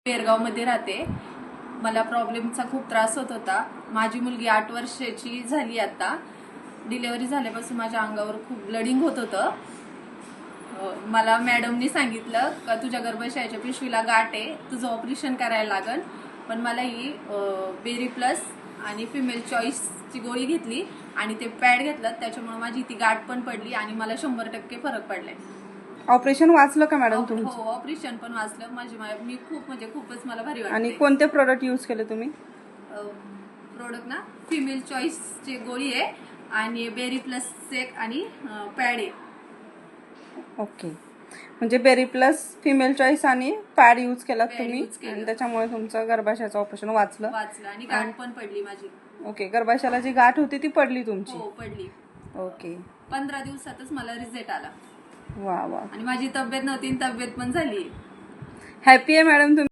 पेरगाव मध्ये राहते. मला प्रॉब्लेमचा खूप त्रास होत होता. माझी मुलगी 8 वर्षाची झाली. आता डिलिव्हरी झाल्यापासून माझ्या अंगावर खूप ब्लडिंग होत होतं. मला मॅडमनी सांगितलं का तुझ्या गर्भाशयाच्या पिशवीला गाठ आहे, तुझं ऑपरेशन करायला लागल. पण मला ही बेरी प्लस आणि फिमेल चॉईसची गोळी घेतली आणि ते पॅड घेतलं, त्याच्यामुळे माझी ती गाठ पण पडली आणि मला 100% फरक पडलाय. ऑपरेशन वाचलं का मॅडम तुमचं? हो, ऑपरेशन पण वाचलं. मी खूपच मला भारी वाटतं. आणि कोणते प्रोडक्ट यूज केले तुम्ही? प्रोडक्ट ना फिमेल चॉईसची गोळी आहे आणि बेरी प्लस एक आणि पॅड आहे. ओके, म्हणजे बेरी प्लस, फिमेल चॉईस आणि पॅड यूज केला तुम्ही आणि त्याच्यामुळे तुमचं गर्भाशयाचं ऑपरेशन वाचलं आणि गाठ पण पडली माझी. ओके, गर्भाशयाला जी गाठ होती ती पडली तुमची? हो, पडली. ओके, 15 दिवसातच मला रिझल्ट आला. वा वा. आणि माझी तब्येत नव्हती, तब्येत पण झाली. हॅपी आहे मॅडम तुम्ही?